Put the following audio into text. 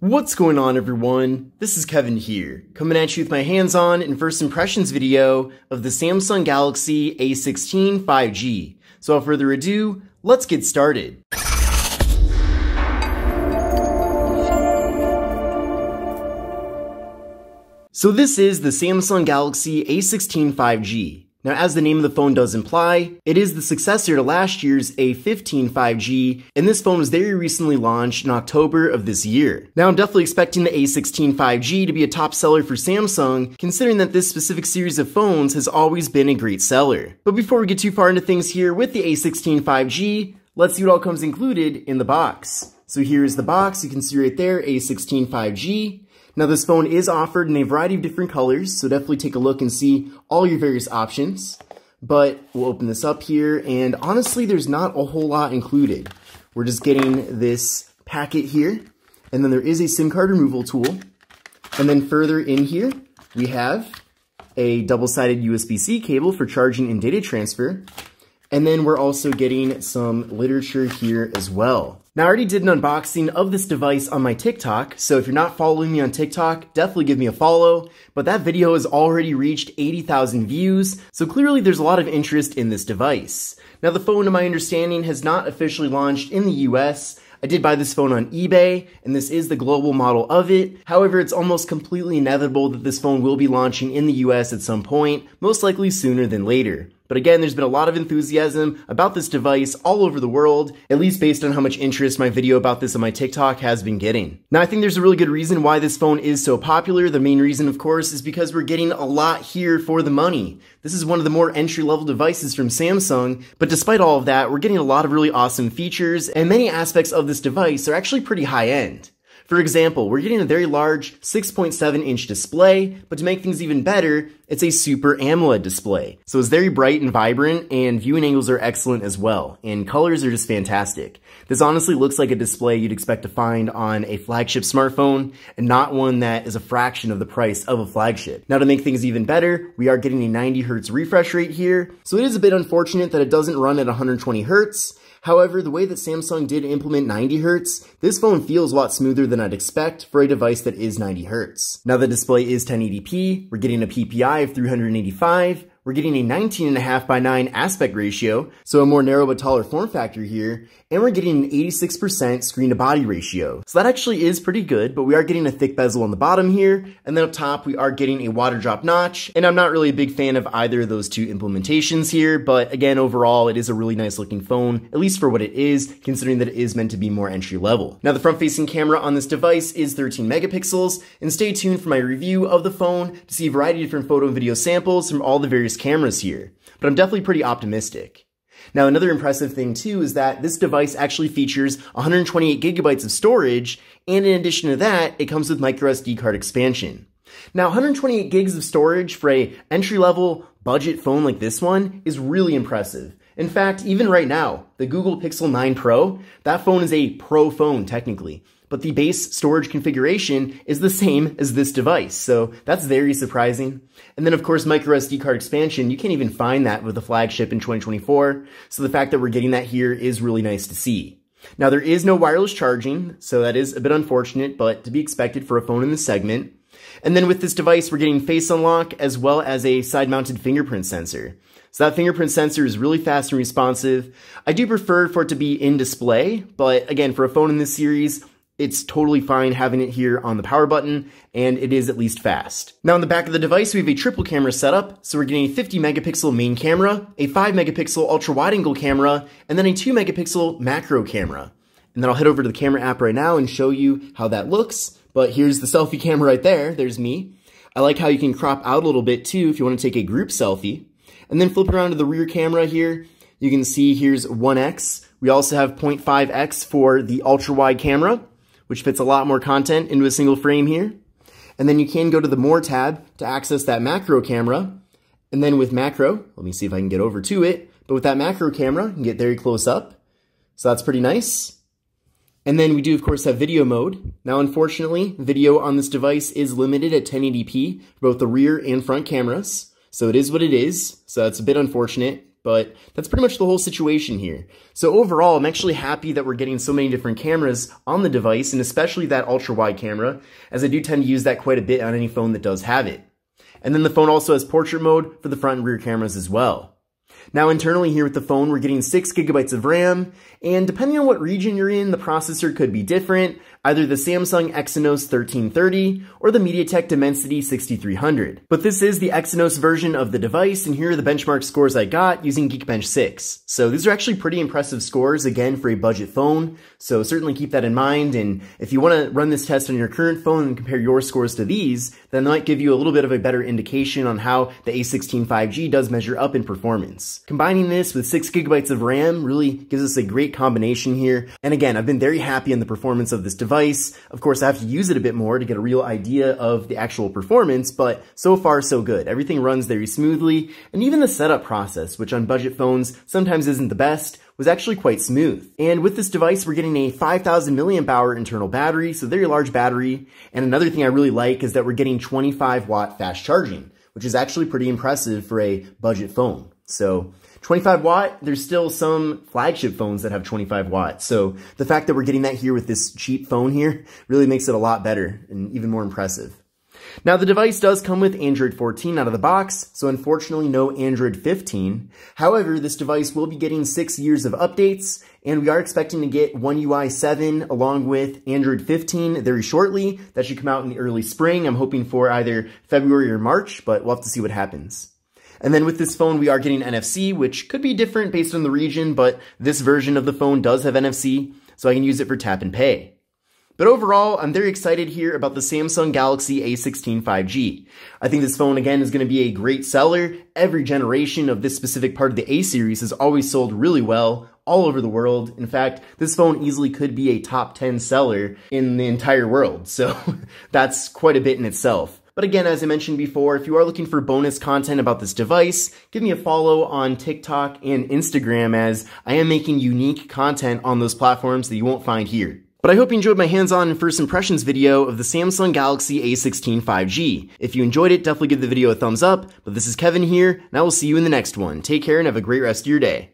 What's going on, everyone? This is Kevin here, coming at you with my hands-on and first impressions video of the Samsung Galaxy A16 5G. So without further ado, let's get started. So this is the Samsung Galaxy A16 5G. Now, as the name of the phone does imply, it is the successor to last year's A15 5G, and this phone was very recently launched in October of this year. Now, I'm definitely expecting the A16 5G to be a top seller for Samsung, considering that this specific series of phones has always been a great seller. But before we get too far into things here with the A16 5G, let's see what all comes included in the box. So here's the box, you can see right there, A16 5G. Now this phone is offered in a variety of different colors, so definitely take a look and see all your various options. But we'll open this up here, and honestly there's not a whole lot included. We're just getting this packet here, and then there is a SIM card removal tool. And then further in here, we have a double-sided USB-C cable for charging and data transfer. And then we're also getting some literature here as well. Now, I already did an unboxing of this device on my TikTok, so if you're not following me on TikTok, definitely give me a follow. But that video has already reached 80,000 views, so clearly there's a lot of interest in this device. Now, the phone, to my understanding, has not officially launched in the US. I did buy this phone on eBay, and this is the global model of it. However, it's almost completely inevitable that this phone will be launching in the US at some point, most likely sooner than later. But again, there's been a lot of enthusiasm about this device all over the world, at least based on how much interest my video about this on my TikTok has been getting. Now, I think there's a really good reason why this phone is so popular. The main reason, of course, is because we're getting a lot here for the money. This is one of the more entry-level devices from Samsung, but despite all of that, we're getting a lot of really awesome features, and many aspects of this device are actually pretty high-end. For example, we're getting a very large 6.7-inch display, but to make things even better, it's a Super AMOLED display. So it's very bright and vibrant, and viewing angles are excellent as well, and colors are just fantastic. This honestly looks like a display you'd expect to find on a flagship smartphone, and not one that is a fraction of the price of a flagship. Now, to make things even better, we are getting a 90 Hz refresh rate here, so it is a bit unfortunate that it doesn't run at 120 Hz. However, the way that Samsung did implement 90 Hz, this phone feels a lot smoother than I'd expect for a device that is 90 Hz. Now the display is 1080p, we're getting a PPI of 385, we're getting a 19.5:9 aspect ratio, so a more narrow but taller form factor here, and we're getting an 86% screen to body ratio. So that actually is pretty good, but we are getting a thick bezel on the bottom here, and then up top we are getting a water drop notch, and I'm not really a big fan of either of those two implementations here, but again, overall it is a really nice looking phone, at least for what it is, considering that it is meant to be more entry level. Now the front facing camera on this device is 13 megapixels, and stay tuned for my review of the phone to see a variety of different photo and video samples from all the various cameras here, but I'm definitely pretty optimistic. Now, another impressive thing too is that this device actually features 128 gigabytes of storage, and in addition to that, it comes with microSD card expansion. Now, 128 gigs of storage for a entry-level budget phone like this one is really impressive. In fact, even right now, the Google Pixel 9 Pro, that phone is a Pro phone technically, but the base storage configuration is the same as this device, so that's very surprising. And then of course microSD card expansion, you can't even find that with the flagship in 2024, so the fact that we're getting that here is really nice to see. Now there is no wireless charging, so that is a bit unfortunate, but to be expected for a phone in this segment. And then with this device, we're getting face unlock as well as a side-mounted fingerprint sensor. So that fingerprint sensor is really fast and responsive. I do prefer for it to be in display, but again, for a phone in this series, it's totally fine having it here on the power button, and it is at least fast. Now on the back of the device, we have a triple camera setup, so we're getting a 50 megapixel main camera, a 5 megapixel ultra wide angle camera, and then a 2 megapixel macro camera. And then I'll head over to the camera app right now and show you how that looks, but here's the selfie camera right there, there's me. I like how you can crop out a little bit too if you want to take a group selfie. And then flip around to the rear camera here, you can see here's 1x. We also have 0.5x for the ultra wide camera, which fits a lot more content into a single frame here. And then you can go to the More tab to access that macro camera. And then with macro, let me see if I can get over to it, but with that macro camera, you can get very close up. So that's pretty nice. And then we do, of course, have video mode. Now, unfortunately, video on this device is limited at 1080p for both the rear and front cameras. So it is what it is. So that's a bit unfortunate. but that's pretty much the whole situation here. So overall, I'm actually happy that we're getting so many different cameras on the device, and especially that ultra-wide camera, as I do tend to use that quite a bit on any phone that does have it. And then the phone also has portrait mode for the front and rear cameras as well. Now internally here with the phone, we're getting 6 GB of RAM, and depending on what region you're in, the processor could be different, either the Samsung Exynos 1330 or the MediaTek Dimensity 6300. But this is the Exynos version of the device, and here are the benchmark scores I got using Geekbench 6. So these are actually pretty impressive scores, again, for a budget phone, so certainly keep that in mind, and if you want to run this test on your current phone and compare your scores to these, then that might give you a little bit of a better indication on how the A16 5G does measure up in performance. Combining this with 6 GB of RAM really gives us a great combination here, and again, I've been very happy in the performance of this device. Of course, I have to use it a bit more to get a real idea of the actual performance, but so far so good. Everything runs very smoothly, and even the setup process, which on budget phones sometimes isn't the best, was actually quite smooth. And with this device, we're getting a 5,000 mAh internal battery, so very large battery, and another thing I really like is that we're getting 25-watt fast charging, which is actually pretty impressive for a budget phone. So 25 watt, there's still some flagship phones that have 25 watts. So the fact that we're getting that here with this cheap phone here really makes it a lot better and even more impressive. Now the device does come with Android 14 out of the box, so unfortunately no Android 15. However, this device will be getting 6 years of updates, and we are expecting to get One UI 7 along with Android 15 very shortly. That should come out in the early spring. I'm hoping for either February or March, but we'll have to see what happens. And then with this phone, we are getting NFC, which could be different based on the region, but this version of the phone does have NFC, so I can use it for tap and pay. But overall, I'm very excited here about the Samsung Galaxy A16 5G. I think this phone, again, is going to be a great seller. Every generation of this specific part of the A series has always sold really well all over the world. In fact, this phone easily could be a top 10 seller in the entire world, so that's quite a bit in itself. But again, as I mentioned before, if you are looking for bonus content about this device, give me a follow on TikTok and Instagram, as I am making unique content on those platforms that you won't find here. But I hope you enjoyed my hands-on and first impressions video of the Samsung Galaxy A16 5G. If you enjoyed it, definitely give the video a thumbs up. But this is Kevin here, and I will see you in the next one. Take care and have a great rest of your day.